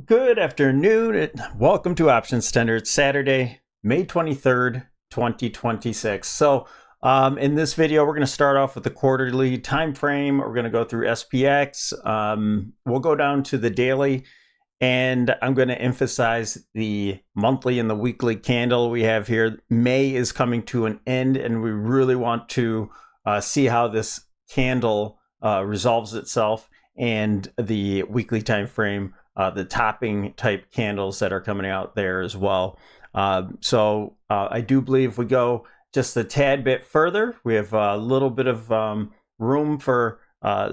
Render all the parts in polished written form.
Good afternoon. Welcome to OptionsTender. It's Saturday, May 23rd, 2026. In this video, we're going to start off with the quarterly time frame. We're going to go through SPX. We'll go down to the daily, and I'm going to emphasize the monthly and the weekly candle we have here. May is coming to an end, and we really want to see how this candle resolves itself, and the weekly time frame, the topping type candles that are coming out there as well. I do believe if we go just a tad bit further, we have a little bit of room for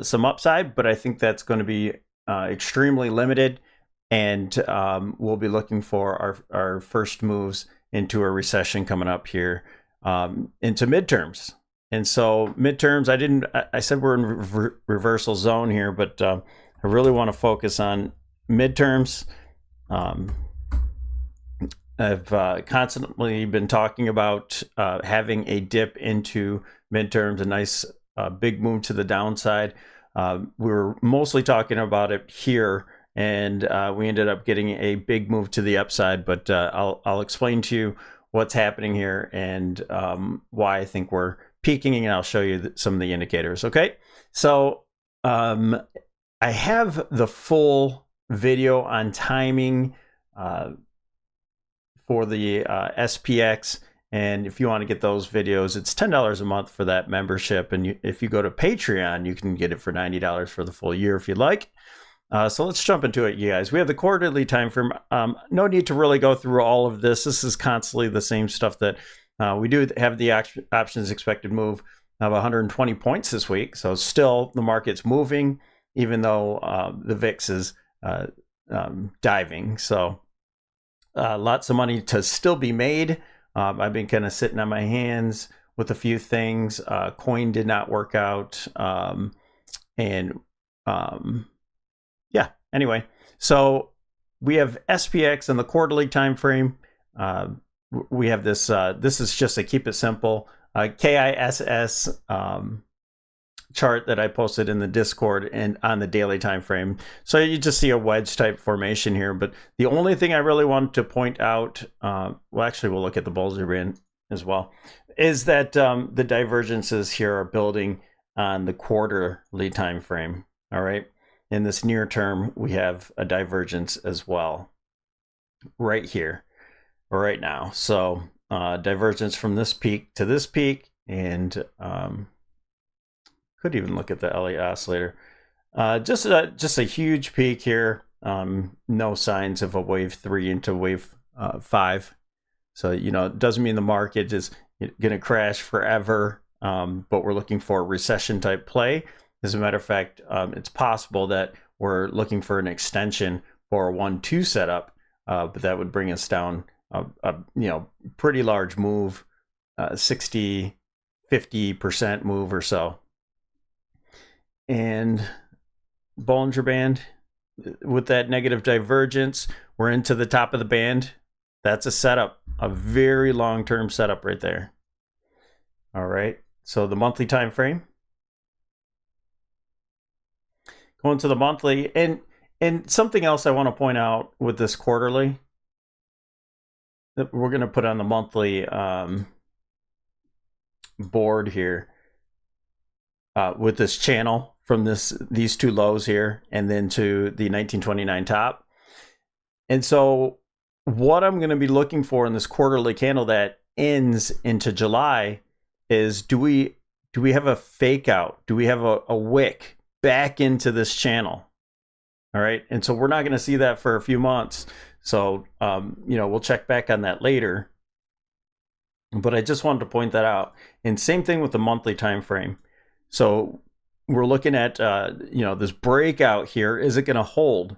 some upside, but I think that's going to be extremely limited, and we'll be looking for our first moves into a recession coming up here, into midterms. And so midterms, I said we're in reversal zone here, but I really want to focus on midterms. I've constantly been talking about having a dip into midterms, a nice big move to the downside. We were mostly talking about it here, and we ended up getting a big move to the upside, but I'll explain to you what's happening here and why I think we're peaking, and I'll show you some of the indicators. Okay, so I have the full video on timing for the SPX, and if you want to get those videos, it's $10 a month for that membership, and if you go to Patreon, you can get it for $90 for the full year if you'd like. So let's jump into it, you guys. We have the quarterly time frame. No need to really go through all of this. This is constantly the same stuff that we do have. The options expected move of 120 points this week, so still the market's moving, even though the VIX is diving. So lots of money to still be made. I've been kind of sitting on my hands with a few things. Coin did not work out, anyway, so we have SPX in the quarterly time frame. We have this. This is just a keep it simple KISS chart that I posted in the Discord and on the daily time frame. So you just see a wedge type formation here. But the only thing I really wanted to point out, well, actually, we'll look at the Bollinger Band as well, is that the divergences here are building on the quarterly time frame. All right. In this near term, we have a divergence as well right here, right now. So divergence from this peak to this peak, and could even look at the Elliott oscillator. Just a huge peak here. No signs of a wave 3 into wave 5. So, it doesn't mean the market is going to crash forever, but we're looking for a recession type play. As a matter of fact, it's possible that we're looking for an extension for a 1-2 setup, but that would bring us down a pretty large move, 60-50% move or so. And Bollinger Band, with that negative divergence, we're into the top of the band. That's a setup, a very long-term setup right there. All right, so the monthly time frame. Going to the monthly, and something else I want to point out with this quarterly that we're going to put on the monthly board here, with this channel from these two lows here and then to the 1929 top. And so what I'm going to be looking for in this quarterly candle that ends into July is, do we have a fake out? Do we have a wick back into this channel? All right. And so we're not going to see that for a few months. So, we'll check back on that later. But I just wanted to point that out. And same thing with the monthly time frame. So we're looking at, this breakout here. Is it going to hold?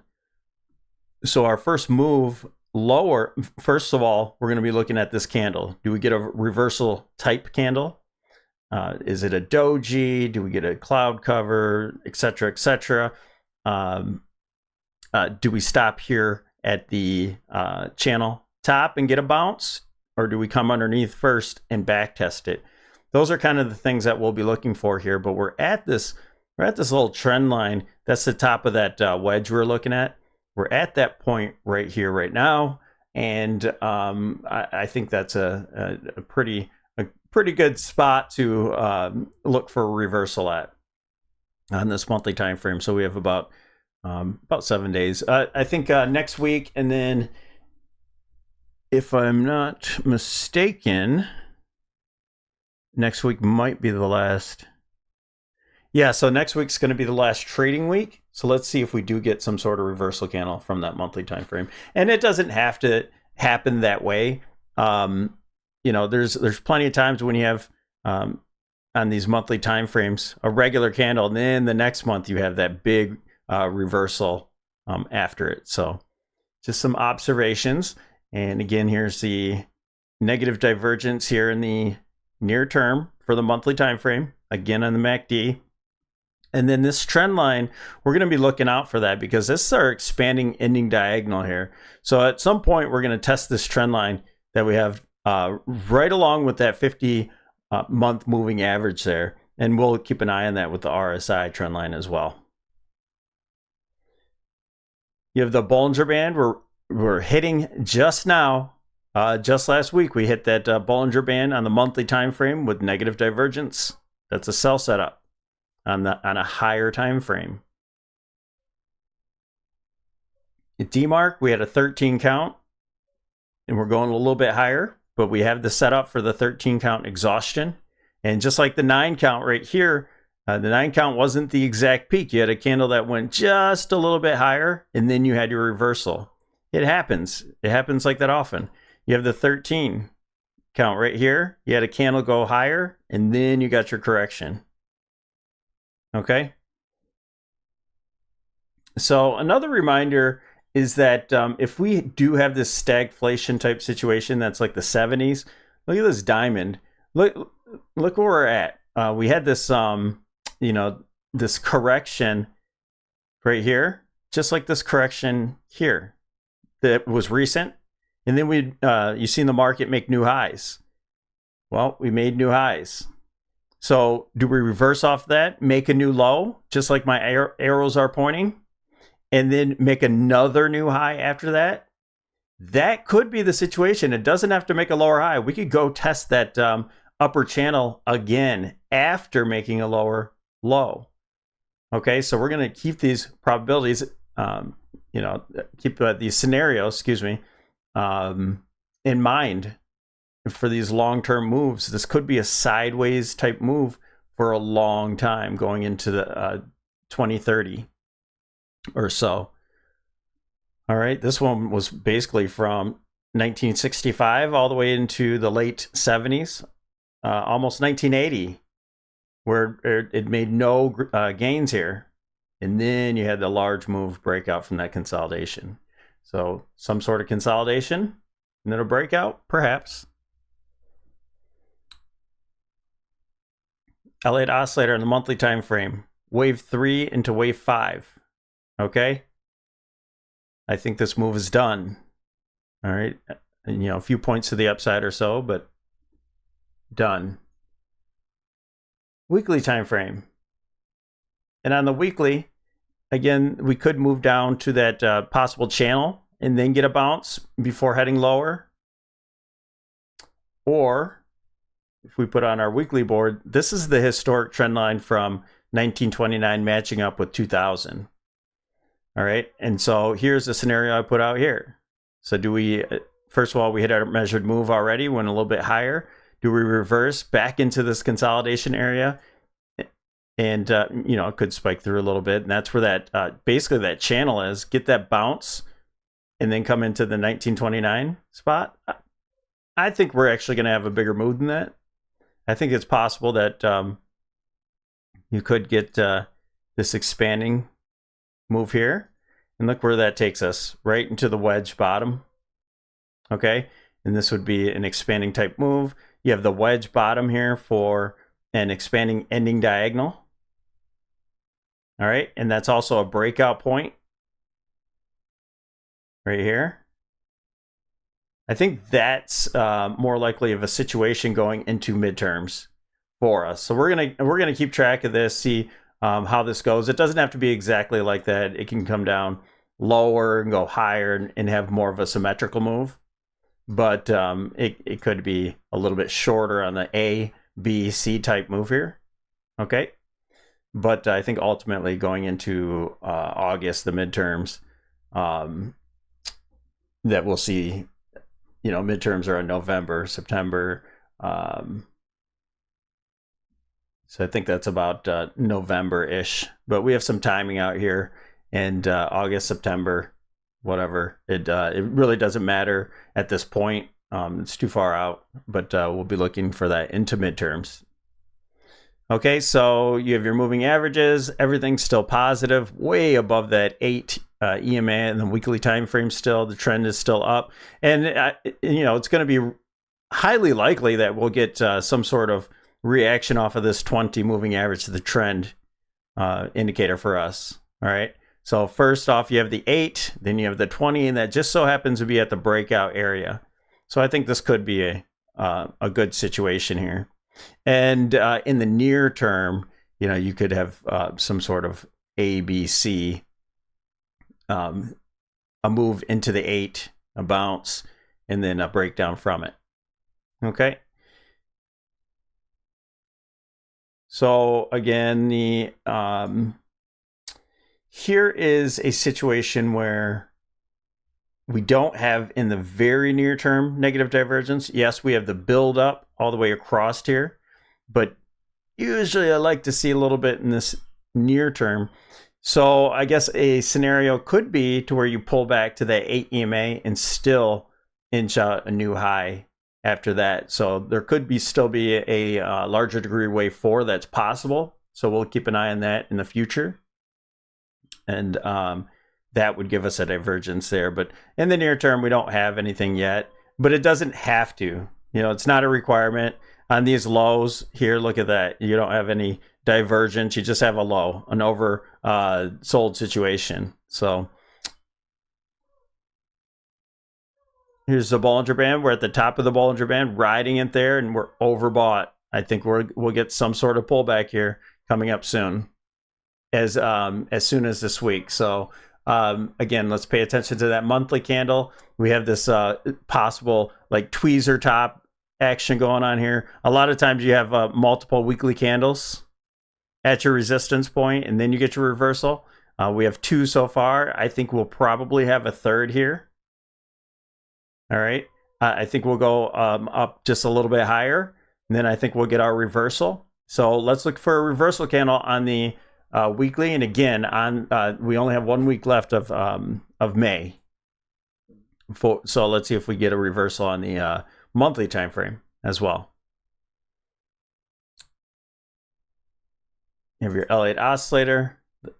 So our first move lower, first of all, we're going to be looking at this candle. Do we get a reversal type candle? Is it a doji? Do we get a cloud cover, et cetera, et cetera? Do we stop here at the channel top and get a bounce? Or do we come underneath first and back test it? Those are kind of the things that we'll be looking for here. But we're at this little trend line. That's the top of that wedge we're looking at. we're at that point right here, right now. And I think that's a pretty good spot to look for a reversal at on this monthly time frame. So we have about 7 days. I think next week, and then if I'm not mistaken, next week might be the last. Yeah, so next week's going to be the last trading week. So let's see if we do get some sort of reversal candle from that monthly time frame. And it doesn't have to happen that way. There's plenty of times when you have on these monthly time frames a regular candle, and then the next month you have that big reversal after it. So just some observations. And again, here's the negative divergence here in the near term for the monthly time frame, again on the MACD. And then this trend line, we're going to be looking out for that because this is our expanding ending diagonal here. So at some point, we're going to test this trend line that we have right along with that 50-month moving average there. And we'll keep an eye on that with the RSI trend line as well. You have the Bollinger Band. We're hitting just now. Just last week, we hit that Bollinger Band on the monthly time frame with negative divergence. That's a sell setup on a higher time frame. At DMARC, we had a 13 count, and we're going a little bit higher, but we have the setup for the 13 count exhaustion. And just like the 9 count right here, the 9 count wasn't the exact peak. You had a candle that went just a little bit higher, and then you had your reversal. It happens. It happens like that often. You have the 13 count right here. You had a candle go higher, and then you got your correction. Okay. So another reminder is that if we do have this stagflation type situation, that's like the 70s. Look at this diamond. Look where we're at. We had this, this correction right here, just like this correction here that was recent. And then you've seen the market make new highs. Well, we made new highs. So do we reverse off that, make a new low, just like my arrows are pointing, and then make another new high after that? That could be the situation. It doesn't have to make a lower high. We could go test that upper channel again after making a lower low. Okay, so we're going to keep these probabilities, keep these scenarios, in mind. For these long-term moves. This could be a sideways type move for a long time going into the 2030 or so. All right, this one was basically from 1965 all the way into the late 70s, almost 1980, where it made no gains here. And then you had the large move breakout from that consolidation. So some sort of consolidation and then a breakout, perhaps. Elliott oscillator in the monthly time frame, wave 3 into wave 5. Okay, I think this move is done. All right, and, a few points to the upside or so, but done. Weekly time frame, and on the weekly, again, we could move down to that possible channel and then get a bounce before heading lower, or if we put on our weekly board, this is the historic trend line from 1929 matching up with 2000. All right. And so here's the scenario I put out here. So do we, first of all, we hit our measured move already, went a little bit higher. Do we reverse back into this consolidation area? And, it could spike through a little bit. And that's where that, basically that channel is. Get that bounce and then come into the 1929 spot. I think we're actually going to have a bigger move than that. I think it's possible that you could get this expanding move here. And look where that takes us, right into the wedge bottom. Okay, and this would be an expanding type move. You have the wedge bottom here for an expanding ending diagonal. All right, and that's also a breakout point right here. I think that's more likely of a situation going into midterms for us. So we're gonna keep track of this, see how this goes. It doesn't have to be exactly like that. It can come down lower and go higher and have more of a symmetrical move. But it could be a little bit shorter on the A, B, C type move here. Okay. But I think ultimately going into August, the midterms, that we'll see, midterms are in November, September. So I think that's about November-ish. But we have some timing out here, and August, September, whatever. It really doesn't matter at this point. It's too far out, but we'll be looking for that into midterms. Okay, so you have your moving averages. Everything's still positive, way above that 8 EMA and the weekly time frame still. The trend is still up. And, it's going to be highly likely that we'll get some sort of reaction off of this 20 moving average to the trend indicator for us. All right. So first off, you have the 8, then you have the 20, and that just so happens to be at the breakout area. So I think this could be a good situation here. And in the near term, you could have some sort of A, B, C, a move into the 8, a bounce, and then a breakdown from it. Okay. So again, here is a situation where we don't have in the very near term negative divergence. Yes, we have the build up all the way across here, but usually I like to see a little bit in this near term. So I guess a scenario could be to where you pull back to that 8 EMA and still inch out a new high after that. So there could still be a larger degree wave 4 that's possible. So we'll keep an eye on that in the future. And that would give us a divergence there. But in the near term, we don't have anything yet, but it doesn't have to. It's not a requirement. On these lows here, look at that. You don't have any divergence. You just have a low, an oversold situation. So here's the Bollinger Band. We're at the top of the Bollinger Band, riding it there, and we're overbought. I think we'll get some sort of pullback here coming up soon, as soon as this week. So again, let's pay attention to that monthly candle. We have this possible like tweezer top action going on here. A lot of times you have multiple weekly candles at your resistance point, and then you get your reversal. We have 2 so far. I think we'll probably have a third here. All right. I think we'll go up just a little bit higher, and then I think we'll get our reversal. So let's look for a reversal candle on the weekly, and again we only have 1 week left of May. So let's see if we get a reversal on the monthly time frame as well. You have your L8 oscillator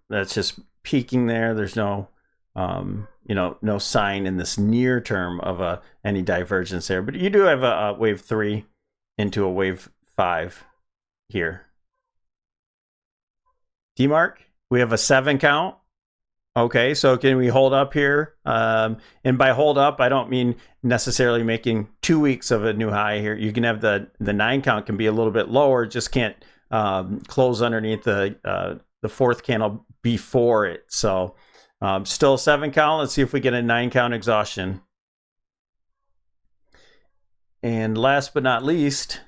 that's just peaking there. There's no no sign in this near term of any divergence there, but you do have a wave 3 into a wave 5 here. D-mark, we have a 7 count. Okay, so can we hold up here? And by hold up, I don't mean necessarily making 2 weeks of a new high here. You can have the 9 count can be a little bit lower, just can't close underneath the 4th candle before it. So still 7 count. Let's see if we get a 9 count exhaustion. And last but not least,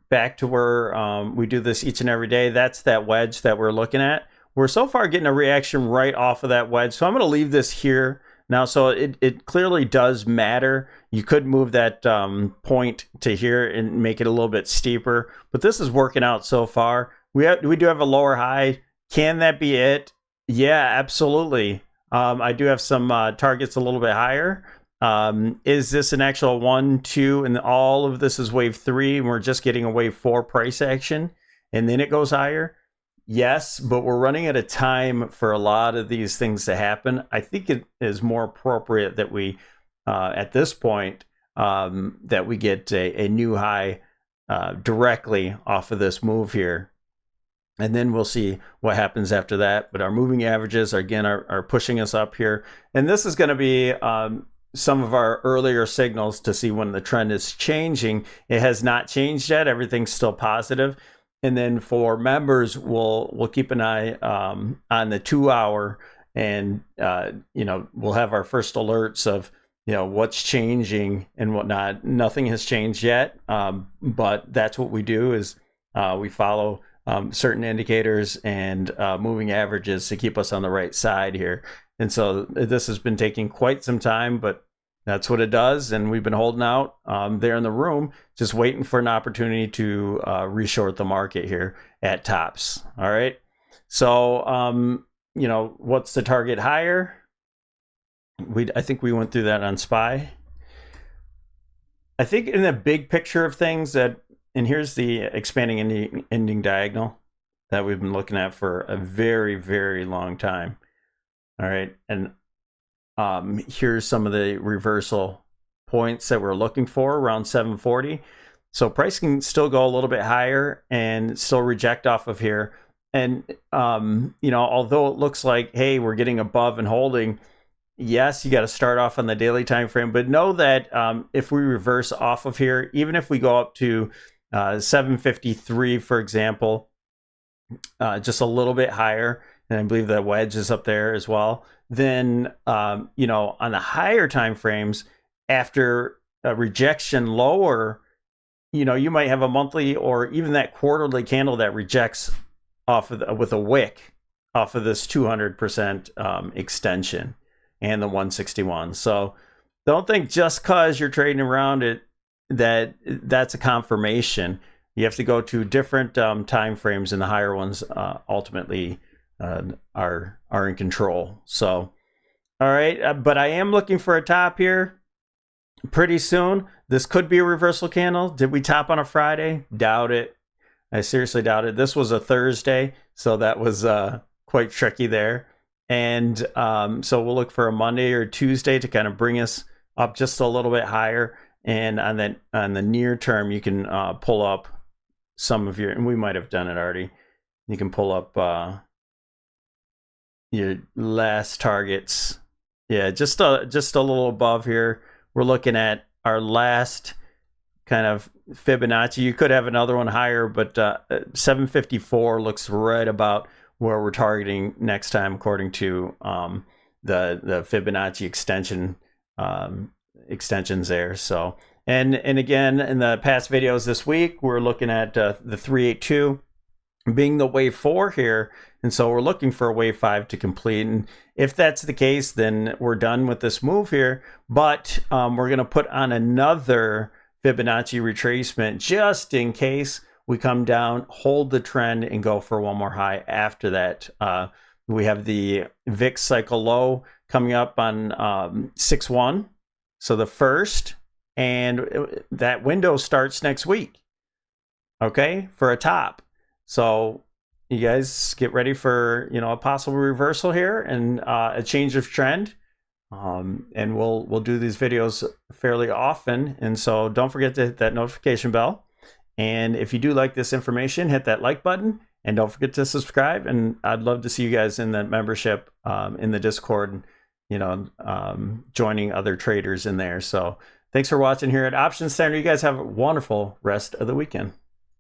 back to where we do this each and every day. That's that wedge that we're looking at. We're so far getting a reaction right off of that wedge. So I'm going to leave this here now. So it clearly does matter. You could move that point to here and make it a little bit steeper, but this is working out so far. We do have a lower high. Can that be it? Yeah, absolutely. I do have some targets a little bit higher. Is this an actual 1, 2, and all of this is wave 3, and we're just getting a wave 4 price action, and then it goes higher? Yes, but we're running out of time for a lot of these things to happen. I think it is more appropriate that we, at this point, that we get a new high directly off of this move here. And then we'll see what happens after that. But our moving averages, again, are pushing us up here. And this is going to be some of our earlier signals to see when the trend is changing. It has not changed yet. Everything's still positive. And then for members, we'll keep an eye on the 2 hour, and we'll have our first alerts of what's changing and whatnot. Nothing has changed yet, but that's what we do is we follow certain indicators and moving averages to keep us on the right side here. And so this has been taking quite some time, but that's what it does. And we've been holding out there in the room, just waiting for an opportunity to reshort the market here at tops. All right. So, what's the target higher? I think we went through that on SPY. I think in the big picture of things and here's the expanding ending diagonal that we've been looking at for a very, very long time. All right. And here's some of the reversal points that we're looking for around 740. So price can still go a little bit higher and still reject off of here. And, although it looks like, hey, we're getting above and holding, yes, you got to start off on the daily time frame, but know that if we reverse off of here, even if we go up to 753, for example, just a little bit higher, and I believe that wedge is up there as well, then on the higher time frames, after a rejection lower, you might have a monthly or even that quarterly candle that rejects off of with a wick off of this 200% extension and the 161. So don't think just because you're trading around it that's a confirmation. You have to go to different time frames, and the higher ones ultimately are in control. So, all right, but I am looking for a top here pretty soon. This could be a reversal candle. Did we top on a Friday? Doubt it. I seriously doubt it. This was a Thursday, so that was quite tricky there. And so we'll look for a Monday or Tuesday to kind of bring us up just a little bit higher. And on the near term, you can pull up some of your, and we might have done it already. You can pull up your last targets. Yeah, just a little above here. We're looking at our last kind of Fibonacci. You could have another one higher, but 754 looks right about where we're targeting next time, according to the Fibonacci extensions there. So, and again, in the past videos this week, we're looking at the 382 being the wave 4 here, and so we're looking for a wave 5 to complete. And if that's the case, then we're done with this move here. But we're going to put on another Fibonacci retracement just in case we come down, hold the trend, and go for one more high after that. We have the VIX cycle low coming up on 6/1, so the first, and that window starts next week, okay, for a top. So you guys get ready for a possible reversal here and a change of trend. And we'll do these videos fairly often, and so don't forget to hit that notification bell. And if you do like this information, hit that like button, and don't forget to subscribe. And I'd love to see you guys in the membership, in the Discord, joining other traders in there. So thanks for watching here at OptionsTender. You guys have a wonderful rest of the weekend.